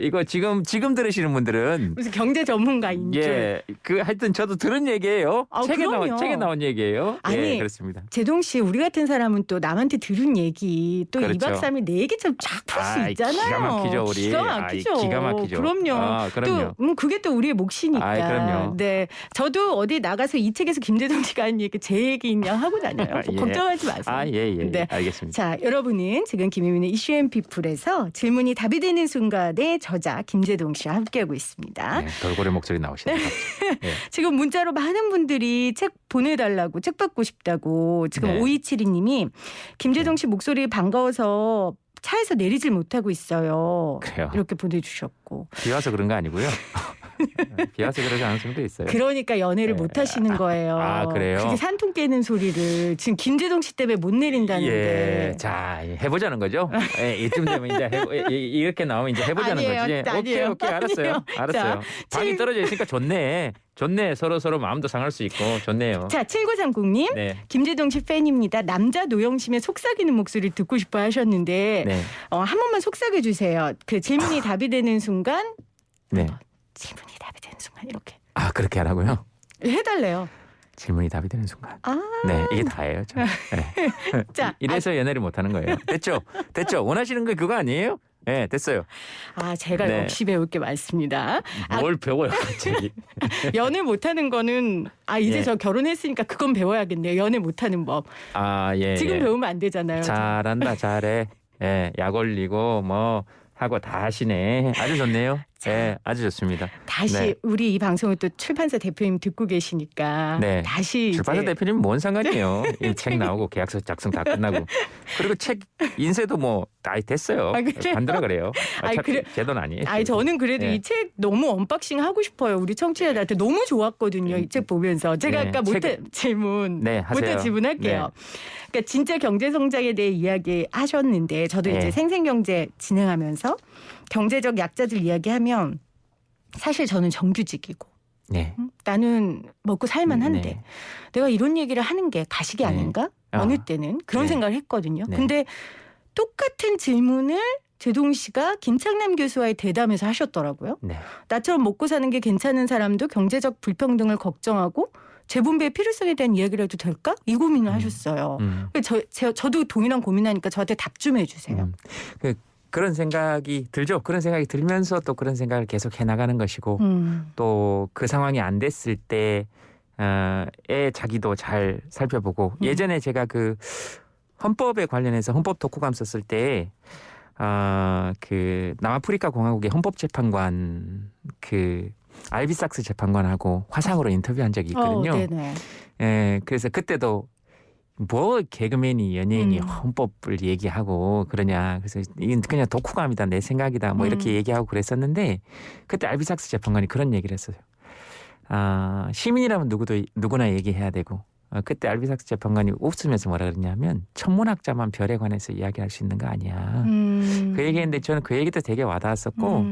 이거 지금 들으시는 분들은 무슨 경제 전문가인 줄. 예, 그 하여튼 저도 들은 얘기예요. 아, 책에 그럼요. 나온 얘기예요. 아니, 예, 그렇습니다. 재동 씨, 우리 같은 사람은 또 남한테 들은 얘기 또 그렇죠. 2박 3일 내 얘기처럼 쫙 풀 수 아이, 있잖아요. 기가 막히죠, 우리. 기가 막히죠. 아이, 기가 막히죠. 그럼요. 아, 그럼요. 또 그게 또 우리의 몫이니까. 아이, 그럼요. 네, 저도 어디 나가서 이 책에서 김재동 씨가 한 얘기 제 얘기냐 하고 다녀요. 예. 걱정하지 마세요. 아, 예. 네. 알겠습니다. 자, 여러분은 지금 김혜민의 이슈앤피플에서 질문이 답이 되는 순간의 저자 김재동 씨와 함께하고 있습니다. 네, 돌고래 목소리 나오시네요. 예. 지금 문자로 많은 분들이 책 보내달라고 책 받고 싶다고 지금 네. 5272님이 김재동 씨 목소리 반가워서 차에서 내리질 못하고 있어요. 그래요. 이렇게 보내주셨고. 비 와서 그런 거 아니고요. 비 와서 그러지 않은 분도 있어요. 그러니까 연애를 네. 못 하시는 거예요. 아, 그래요? 그게 산통 깨는 소리를 지금 김재동 씨 때문에 못 내린다는데. 예, 자 해보자는 거죠. 예, 이쯤 되면 이제 이렇게 나오면 이제 해보자는 아니에요, 거지. 아니에요. 오케이, 알았어요. 알았어요. 자, 방이 칠- 떨어져 있으니까 좋네. 서로 마음도 상할 수 있고 좋네요. 자, 7939님. 네, 김재동 씨 팬입니다. 남자 노영심의 속삭이는 목소리 듣고 싶어 하셨는데 네, 한 번만 속삭여 주세요. 그 질문이 답이 되는 순간 네. 질문이 답이 되는 순간 이렇게 아 그렇게 하라고요? 해달래요. 질문이 답이 되는 순간. 아, 네, 이게 다예요. 저. 네. 자, 이래서 연애를 못 하는 거예요. 됐죠? 원하시는 거 그거 아니에요? 네, 됐어요. 제가 네. 역시 배울 게 많습니다. 뭘 배워요, 갑자기? 연애 못하는 거는 이제 예. 저 결혼했으니까 그건 배워야겠네요. 연애 못하는 법. 아, 예. 지금 예. 배우면 안 되잖아요. 잘한다, 잘해. 예, 약 올리고 뭐 하고 다 하시네. 아주 좋네요. 예, 아주 좋습니다. 다시 네. 우리 이 방송을 또 출판사 대표님 듣고 계시니까 네. 다시 출판사 이제 대표님 뭔 상관이에요? 이 책 나오고 계약서 작성 다 끝나고 그리고 책 인쇄도 뭐 다 됐어요. 그래요? 만들어 그래요. 제 돈 아니에요. 저는 그래도 네. 이 책 너무 언박싱 하고 싶어요. 우리 청취자들한테 너무 좋았거든요. 이 책 보면서 제가 네, 아까 못한 질문 네, 하세요. 못한 질문할게요. 그러니까 진짜 경제 성장에 대해 이야기하셨는데 저도 네. 이제 생생경제 진행하면서 경제적 약자들 이야기하면 사실 저는 정규직이고 네. 나는 먹고 살만한데 네. 내가 이런 얘기를 하는 게 가식이 네. 아닌가? 어느 때는 그런 네. 생각을 했거든요. 네. 근데 똑같은 질문을 제동 씨가 김창남 교수와의 대담에서 하셨더라고요. 네. 나처럼 먹고 사는 게 괜찮은 사람도 경제적 불평등을 걱정하고 재분배의 필요성에 대한 이야기를 해도 될까? 이 고민을 하셨어요. 저도 동일한 고민하니까 저한테 답 좀 해주세요. 그런 생각이 들죠. 그런 생각이 들면서 또 그런 생각을 계속 해나가는 것이고 또 그 상황이 안 됐을 때에 자기도 잘 살펴보고 예전에 제가 그 헌법에 관련해서 헌법 독후감 썼을 때 그 남아프리카 공화국의 헌법재판관 그 알비삭스 재판관하고 화상으로 인터뷰한 적이 있거든요. 네네. 예, 그래서 그때도 뭐 개그맨이 연예인이 헌법을 얘기하고 그러냐. 그래서 이건 그냥 독후감이다 내 생각이다 뭐 이렇게 얘기하고 그랬었는데 그때 알비삭스 재판관이 그런 얘기를 했어요. 시민이라면 누구나 얘기해야 되고 그때 알비삭스 재판관이 웃으면서 뭐라 그랬냐면 천문학자만 별에 관해서 이야기할 수 있는 거 아니야. 그 얘기했는데 저는 그 얘기도 되게 와닿았었고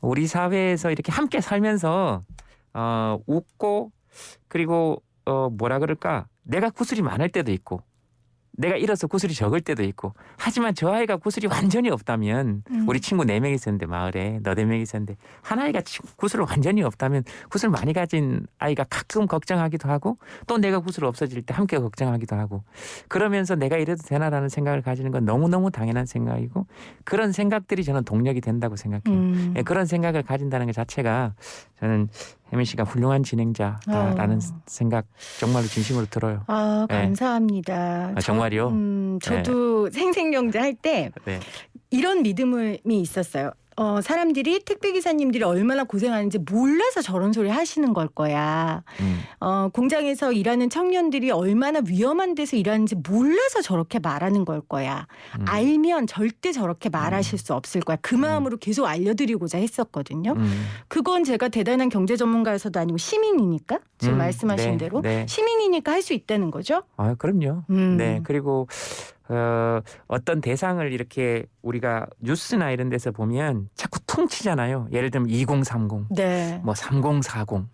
우리 사회에서 이렇게 함께 살면서 웃고 그리고 뭐라 그럴까 내가 구슬이 많을 때도 있고 내가 잃어서 구슬이 적을 때도 있고 하지만 저 아이가 구슬이 완전히 없다면 우리 친구 4명 있었는데 마을에 너 4명 있었는데 한 아이가 구슬을 완전히 없다면 구슬 많이 가진 아이가 가끔 걱정하기도 하고 또 내가 구슬 없어질 때 함께 걱정하기도 하고 그러면서 내가 이래도 되나라는 생각을 가지는 건 너무너무 당연한 생각이고 그런 생각들이 저는 동력이 된다고 생각해요. 예, 그런 생각을 가진다는 것 자체가 저는 혜민 씨가 훌륭한 진행자다라는 생각 정말로 진심으로 들어요. 감사합니다. 정말요? 저도 생생경제 할 때 네. 이런 믿음이 있었어요. 사람들이 택배기사님들이 얼마나 고생하는지 몰라서 저런 소리 하시는 걸 거야. 공장에서 일하는 청년들이 얼마나 위험한 데서 일하는지 몰라서 저렇게 말하는 걸 거야. 알면 절대 저렇게 말하실 수 없을 거야. 그 마음으로 계속 알려드리고자 했었거든요. 그건 제가 대단한 경제 전문가여서도 아니고 시민이니까 지금 말씀하신 네, 대로 네. 시민이니까 할 수 있다는 거죠. 그럼요. 네. 그리고 어떤 대상을 이렇게 우리가 뉴스나 이런 데서 보면 자꾸 퉁치잖아요. 예를 들면 2030, 네. 뭐 3040,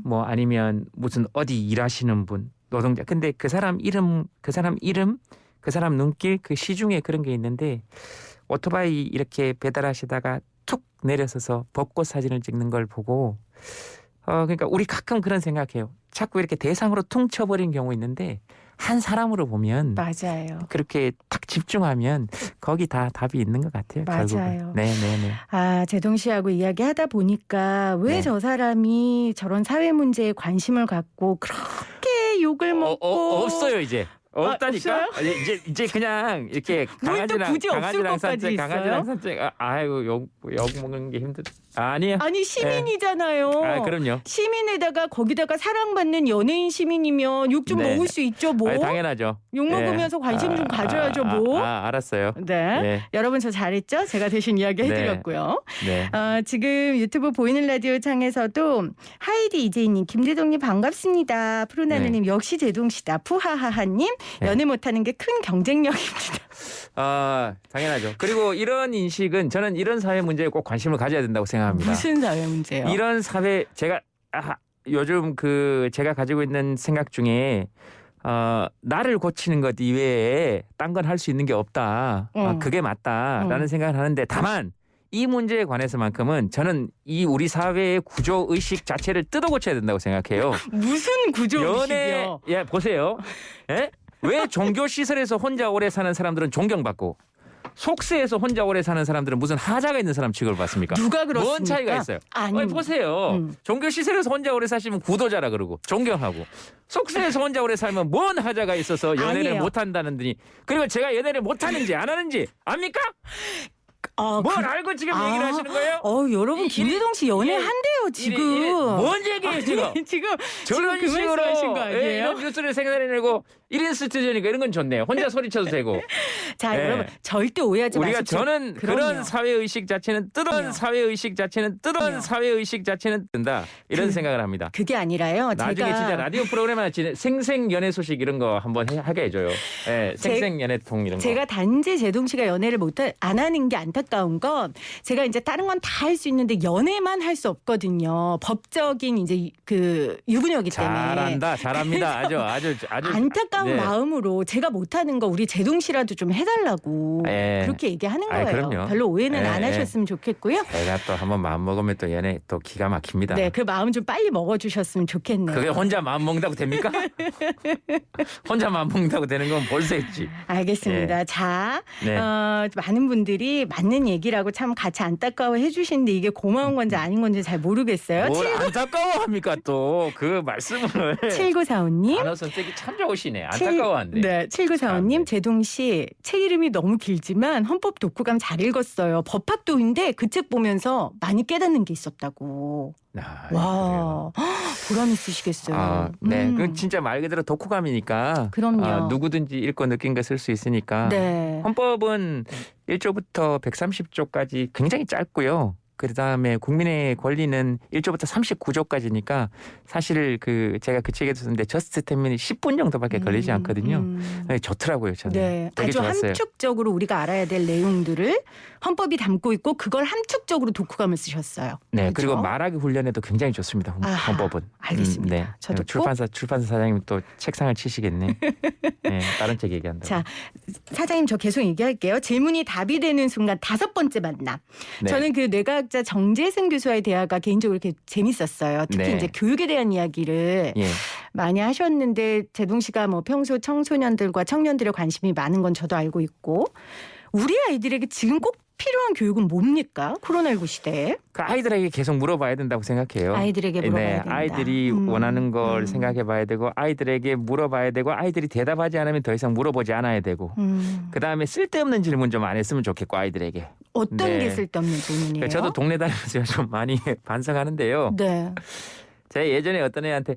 뭐 아니면 무슨 어디 일하시는 분, 노동자. 근데 그 사람 이름, 그 사람 눈길, 그 시중에 그런 게 있는데 오토바이 이렇게 배달하시다가 툭 내려서서 벚꽃 사진을 찍는 걸 보고 그러니까 우리 가끔 그런 생각해요. 자꾸 이렇게 대상으로 퉁쳐버린 경우 있는데 한 사람으로 보면 맞아요. 그렇게 딱 집중하면 거기 다 답이 있는 것 같아요. 맞아요. 결국은. 네네네. 제동 씨하고 이야기하다 보니까 왜 네. 저 사람이 저런 사회 문제에 관심을 갖고 그렇게 욕을 먹고 없어요 이제. 없다니까. 없어요? 이제 그냥 이렇게 뭘또 굳이 없을 것까지 강아지랑 있어요? 산책. 아이고 욕 먹는 게 힘들. 아니에요. 아니 시민이잖아요. 그럼요. 시민에다가 거기다가 사랑받는 연예인 시민이면 욕 좀 네. 먹을 수 있죠 뭐. 당연하죠. 욕 먹으면서 관심 좀 가져야죠 뭐. 알았어요. 네. 네. 여러분 저 잘했죠? 제가 대신 이야기 네. 해드렸고요. 네. 지금 유튜브 보이는 라디오 창에서도 하이디 이재희님, 김대동님 반갑습니다. 푸르나느님 역시 제동씨다. 푸하하하님 네. 연애 못하는 게 큰 경쟁력입니다. 당연하죠. 그리고 이런 인식은 저는 이런 사회 문제에 꼭 관심을 가져야 된다고 생각합니다. 무슨 사회 문제요? 이런 사회 제가 요즘 제가 가지고 있는 생각 중에 나를 고치는 것 이외에 딴 건 할 수 있는 게 없다. 그게 맞다라는 생각을 하는데 다만 이 문제에 관해서만큼은 저는 이 우리 사회의 구조 의식 자체를 뜯어 고쳐야 된다고 생각해요. 무슨 구조 의식이요? 보세요. 예? 왜 종교 시설에서 혼자 오래 사는 사람들은 존경받고 속세에서 혼자 오래 사는 사람들은 무슨 하자가 있는 사람 취급을 받습니까? 누가 그렇습니까? 뭔 차이가 있어요? 보세요. 종교 시설에서 혼자 오래 사시면 구도자라 그러고 존경하고 속세에서 혼자 오래 살면 뭔 하자가 있어서 연애를 아니에요. 못한다는데 그리고 제가 연애를 못하는지 안 하는지 압니까? 뭘 알고 지금 얘기를 하시는 거예요? 여러분 김대동 씨 연애한대요 지금. 뭔 얘기예요 지금? 지금 저런 그 식으로 말씀하신 거 아니에요? 이런 뉴스를 생산해내고 1인 스튜디오니까 이런 건 좋네요. 혼자 소리쳐도 되고. 자 네. 여러분 절대 오해하지 우리가 마십시오. 저는 그런 그럼요. 사회의식 자체는 그럼요. 사회의식 자체는 뜬다. 이런 생각을 합니다. 그게 아니라요. 나중에 제가 진짜 라디오 프로그램 하나 생생 연애 소식 이런 거 한번 하게 해줘요. 생생 연애통 이런 거. 제가 단지 제동 씨가 연애를 안 하는 게 안타까운 건 제가 이제 다른 건 다 할 수 있는데 연애만 할 수 없거든요. 법적인 이제 그 유부녀이기 때문에. 잘합니다. 아주 안타까운 네. 마음으로 제가 못하는 거 우리 제동 씨라도 좀 해달라고 예. 그렇게 얘기하는 거예요. 그럼요. 별로 오해는 안 예. 하셨으면 좋겠고요. 제가 또 한번 마음 먹으면 또 연애 또 기가 막힙니다. 네, 그 마음 좀 빨리 먹어주셨으면 좋겠네요. 그게 혼자 마음 먹는다고 됩니까? 혼자 마음 먹는다고 되는 건 벌써 했지. 알겠습니다. 네. 자, 네. 많은 분들이 맞는 얘기라고 참 같이 안타까워해 주시는데 이게 고마운 건지 아닌 건지 잘 모르겠어요. 모르겠어요. 뭘 안타까워합니까 또 그 말씀을. 7945님. 단어 선택이 참 좋으시네. 안타까워한데. 네, 7945님 네. 제동 씨 책 이름이 너무 길지만 헌법 독후감 잘 읽었어요. 법학도인데 그 책 보면서 많이 깨닫는 게 있었다고. 아, 와, 보람 있으시겠어요. 아, 네, 그 진짜 말 그대로 독후감이니까. 그럼요. 누구든지 읽고 느낀 거 쓸 수 있으니까. 네. 헌법은 1조부터 130조까지 굉장히 짧고요. 그다음에 국민의 권리는 1조부터 39조까지니까 사실 제가 그 책에서 썼는데 저스트 10minute 10분 정도밖에 걸리지 않거든요. 네, 좋더라고요, 저는. 네, 되게 아주 좋았어요. 함축적으로 우리가 알아야 될 내용들을 헌법이 담고 있고 그걸 함축적으로 독후감을 쓰셨어요. 네, 그렇죠? 그리고 말하기 훈련에도 굉장히 좋습니다. 아하, 헌법은. 알겠습니다. 네. 저도 꼭- 출판사 사장님 또 책상을 치시겠네. 네, 다른 책 얘기한다. 자, 사장님 저 계속 얘기할게요. 질문이 답이 되는 순간 5번째 만남. 네. 저는 그 뇌과학자 정재승 교수와의 대화가 개인적으로 이렇게 재밌었어요. 특히 네. 이제 교육에 대한 이야기를 예. 많이 하셨는데 제동 씨가 뭐 평소 청소년들과 청년들의 관심이 많은 건 저도 알고 있고 우리 아이들에게 지금 꼭 필요한 교육은 뭡니까? 코로나19 시대에. 그 아이들에게 계속 물어봐야 된다고 생각해요. 아이들에게 물어봐야 된다. 아이들이 원하는 걸 생각해봐야 되고 아이들에게 물어봐야 되고 아이들이 대답하지 않으면 더 이상 물어보지 않아야 되고 그다음에 쓸데없는 질문 좀 안 했으면 좋겠고 아이들에게. 어떤 네. 게 쓸데없는 질문이에요? 저도 동네 다니면서 좀 많이 반성하는데요. 네. 제가 예전에 어떤 애한테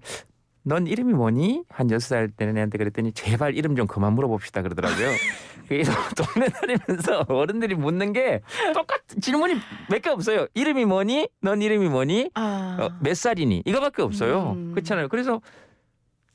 넌 이름이 뭐니? 한 6살 되는 애한테 그랬더니 제발 이름 좀 그만 물어봅시다 그러더라고요. 그래서 동네 다니면서 어른들이 묻는 게 똑같은 질문이 몇 개 없어요. 이름이 뭐니? 넌 이름이 뭐니? 몇 살이니? 이거밖에 없어요. 그렇잖아요. 그래서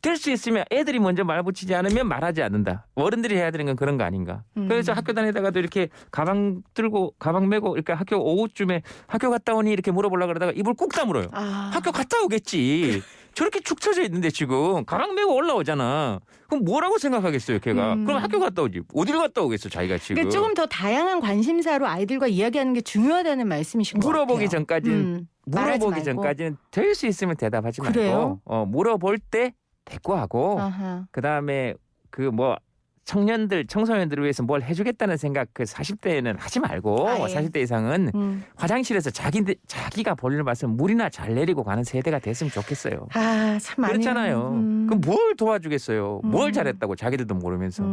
될 수 있으면 애들이 먼저 말 붙이지 않으면 말하지 않는다. 어른들이 해야 되는 건 그런 거 아닌가. 그래서 학교 다니다가도 이렇게 가방 들고 가방 메고 이렇게 학교 오후쯤에 학교 갔다 오니 이렇게 물어보려고 그러다가 입을 꾹 다물어요. 학교 갔다 오겠지. 저렇게 축 처져 있는데 지금 가방 메고 올라오잖아. 그럼 뭐라고 생각하겠어요, 걔가? 그럼 학교 갔다 오지. 어디를 갔다 오겠어, 자기가 지금. 그러니까 조금 더 다양한 관심사로 아이들과 이야기하는 게 중요하다는 말씀이신 것 같아요. 물어보기 전까지는 말하지 물어보기 말고. 전까지는 될 수 있으면 대답하지 그래요? 말고 물어볼 때 대꾸하고 아하. 그다음에 그 뭐 청소년들을 위해서 뭘 해주겠다는 생각 그 40대에는 하지 말고 아예. 40대 이상은 화장실에서 자기가 볼일 봤으면 물이나 잘 내리고 가는 세대가 됐으면 좋겠어요. 아, 참 많이 그렇잖아요. 그럼 뭘 도와주겠어요. 뭘 잘했다고 자기들도 모르면서.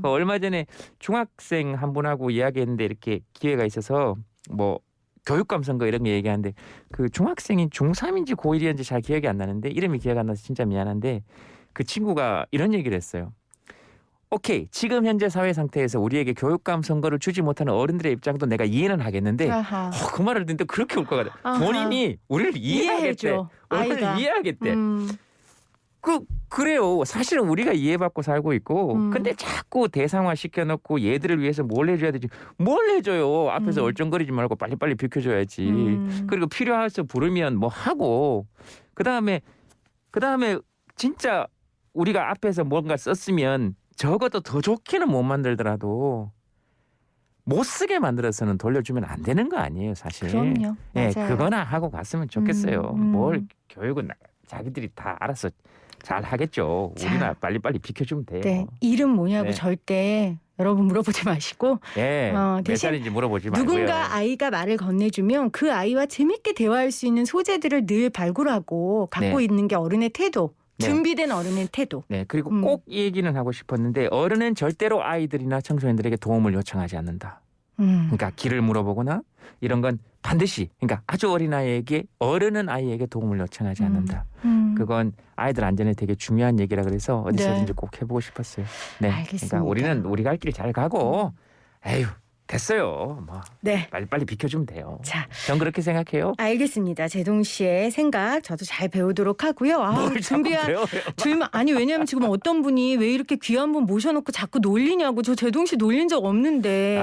얼마 전에 중학생 한 분하고 이야기했는데 이렇게 기회가 있어서 뭐 교육감 선거 이런 거 얘기하는데 그 중학생이 중3인지 고1이었는지 잘 기억이 안 나는데 이름이 기억 안 나서 진짜 미안한데 그 친구가 이런 얘기를 했어요. 오케이. 지금 현재 사회 상태에서 우리에게 교육감 선거를 주지 못하는 어른들의 입장도 내가 이해는 하겠는데 아하. 그 말을 듣는데 그렇게 올 것 같아. 아하. 본인이 우리를 이해하겠대. 이해해줘. 우리를 아이가. 이해하겠대. 그래요. 사실은 우리가 이해받고 살고 있고 근데 자꾸 대상화 시켜놓고 얘들을 위해서 뭘 해줘야 되지. 뭘 해줘요. 앞에서 얼쩡거리지 말고 빨리빨리 비켜줘야지. 그리고 필요해서 부르면 뭐 하고 그다음에 진짜 우리가 앞에서 뭔가 썼으면 적어도 더 좋게는 못 만들더라도 못 쓰게 만들어서는 돌려주면 안 되는 거 아니에요, 사실. 그럼요. 네, 맞아요. 그거나 하고 갔으면 좋겠어요. 뭘 교육은 자기들이 다 알아서 잘 하겠죠. 자. 우리나 빨리빨리 비켜주면 돼요. 네. 이름 뭐냐고 네. 절대 여러분 물어보지 마시고 네, 몇 대신 살인지 물어보지 말고요. 누군가 아이가 말을 건네주면 그 아이와 재밌게 대화할 수 있는 소재들을 늘 발굴하고 갖고 네. 있는 게 어른의 태도. 네. 준비된 어른의 태도. 네, 그리고 꼭 이 얘기는 하고 싶었는데 어른은 절대로 아이들이나 청소년들에게 도움을 요청하지 않는다. 그러니까 길을 물어보거나 이런 건 반드시 그러니까 아주 어린 아이에게 어른은 아이에게 도움을 요청하지 않는다. 그건 아이들 안전에 되게 중요한 얘기라 그래서 어디서든지 네. 꼭 해보고 싶었어요. 네, 알겠습니다. 그러니까 우리는 우리 갈 길 잘 가고 에휴 됐어요. 뭐 네. 빨리빨리 비켜주면 돼요. 자, 전 그렇게 생각해요. 알겠습니다. 제동 씨의 생각 저도 잘 배우도록 하고요. 뭘 자꾸 배워요? 아니 왜냐면 지금 어떤 분이 왜 이렇게 귀한 분 모셔놓고 자꾸 놀리냐고. 저 제동 씨 놀린 적 없는데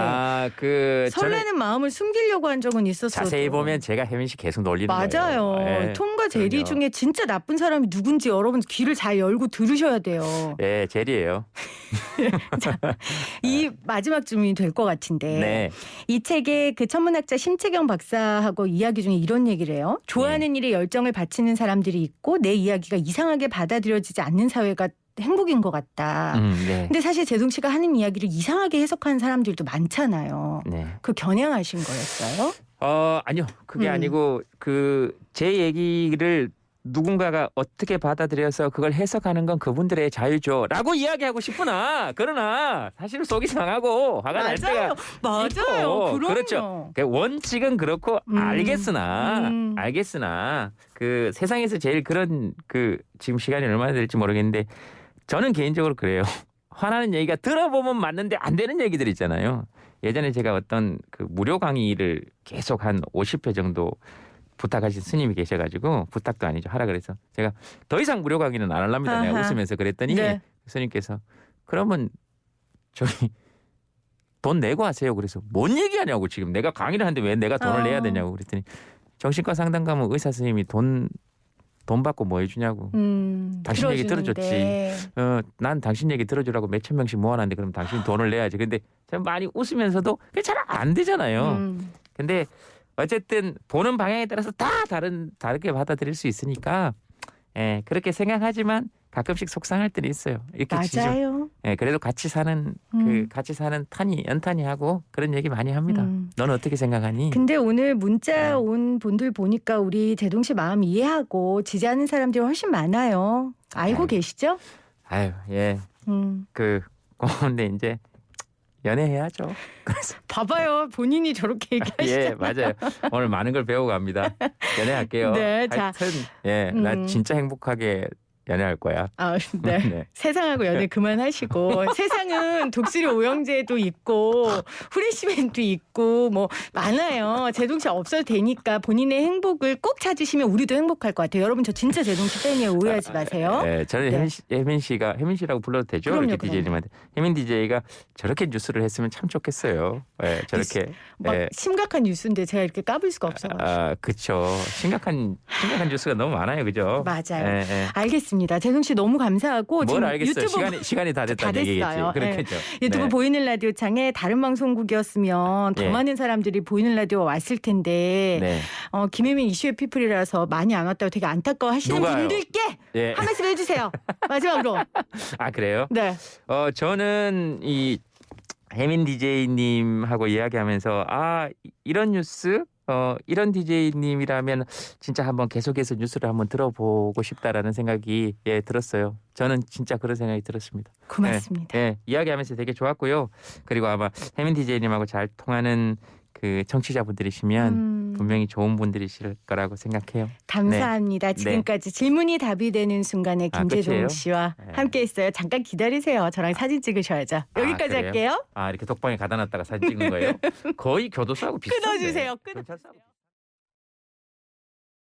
저는 설레는 마음을 숨기려고 한 적은 있었어도 자세히 보면 제가 혜민 씨 계속 놀리는 맞아요. 거예요. 네, 톰과 제리 그럼요. 중에 진짜 나쁜 사람이 누군지 여러분 귀를 잘 열고 들으셔야 돼요. 네, 제리예요. 이 마지막 질문이 될 것 같은데 네. 이 책에 그 천문학자 심채경 박사하고 이야기 중에 이런 얘기를 해요. 좋아하는 일에 열정을 바치는 사람들이 있고 내 이야기가 이상하게 받아들여지지 않는 사회가 행복인 것 같다. 네. 근데 사실 제동 씨가 하는 이야기를 이상하게 해석하는 사람들도 많잖아요. 네. 그 겨냥하신 거였어요? 아니요. 그게 아니고 그 제 얘기를 누군가가 어떻게 받아들여서 그걸 해석하는 건 그분들의 자유죠라고 이야기하고 싶으나 그러나 사실 속이 상하고 화가 날 때가 맞아요. 있고. 그럼요. 그렇죠. 원칙은 그렇고 알겠으나 그 세상에서 제일 그런 그 지금 시간이 얼마나 될지 모르겠는데 저는 개인적으로 그래요. 화나는 얘기가 들어보면 맞는데 안 되는 얘기들 있잖아요. 예전에 제가 어떤 그 무료 강의를 계속 한 50회 정도 부탁하신 스님이 계셔가지고 부탁도 아니죠 하라 그래서 제가 더 이상 무료 강의는 안 할랍니다. 내가 아하. 웃으면서 그랬더니 네. 스님께서 그러면 저기 돈 내고 하세요. 그래서 뭔 얘기하냐고 지금 내가 강의를 하는데 왜 내가 돈을 내야 되냐고 그랬더니 정신과 상담 가면 의사 선생님이 돈 받고 뭐 해주냐고. 당신 얘기 들어주는데. 난 당신 얘기 들어주라고 몇천 명씩 모아놨는데 그럼 당신 돈을 내야지. 근데 참 많이 웃으면서도 그게 잘 안 되잖아요. 근데 어쨌든 보는 방향에 따라서 다 다르게 받아들일 수 있으니까 그렇게 생각하지만 가끔씩 속상할 때는 있어요. 이렇게 맞아요. 그래도 같이 사는 연탄이 하고 그런 얘기 많이 합니다. 넌 어떻게 생각하니? 근데 오늘 문자 온 분들 보니까 우리 제동 씨 마음 이해하고 지지하는 사람들이 훨씬 많아요. 알고 아유. 계시죠? 아유 예. 근데 이제 연애해야죠. 그래서 봐봐요. 본인이 저렇게 얘기하시죠. 예 맞아요. 오늘 많은 걸 배워갑니다. 연애할게요. 네, 자. 하여튼 나 진짜 행복하게 연애할 거야. 아, 네. 네. 세상하고 연애 그만하시고 세상은 독수리 오영재도 있고 후레쉬맨도 있고 뭐 많아요. 제동 씨 없어도 되니까 본인의 행복을 꼭 찾으시면 우리도 행복할 것 같아요. 여러분 저 진짜 제동 씨 팬이에요. 오해하지 마세요. 네, 저는 네. 혜민 씨라고 불러도 되죠? 그럼요, 이렇게 DJ님한테. 혜민 DJ가 저렇게 뉴스를 했으면 참 좋겠어요. 네, 저렇게. 막 네. 심각한 뉴스인데 제가 이렇게 까불 수가 없어가지고. 그렇죠. 심각한 뉴스가 너무 많아요, 그죠? 맞아요. 네. 알겠습니다. 제동 씨 너무 감사하고 뭘 지금 알겠어요? 유튜브 시간이 다 됐다는 얘기겠지. 됐어요. 그렇겠죠. 유튜브 네. 보이는 라디오 창에 다른 방송국이었으면 더 예. 많은 사람들이 보이는 라디오 왔을 텐데 네. 김혜민 이슈의 피플이라서 많이 안 왔다고 되게 안타까워하시는 누가요? 분들께 예. 한 말씀 해주세요. 마지막으로. 아 그래요? 네. 저는 이 혜민 DJ님하고 이야기하면서 이런 뉴스 이런 DJ님이라면 진짜 한번 계속해서 뉴스를 한번 들어보고 싶다라는 생각이 들었어요. 저는 진짜 그런 생각이 들었습니다. 고맙습니다. 이야기하면서 되게 좋았고요. 그리고 아마 혜민 DJ님하고 잘 통하는 그 청취자분들이시면 분명히 좋은 분들이실 거라고 생각해요. 감사합니다. 지금까지 질문이 답이 되는 순간에 김재동 끝이에요? 씨와 네. 함께했어요. 잠깐 기다리세요. 저랑 사진 찍으셔야죠. 여기까지 그래요? 할게요. 이렇게 독방에 가다 놨다가 사진 찍는 거예요? 거의 교도소하고 비슷한데. 끊어주세요. 경찰서하고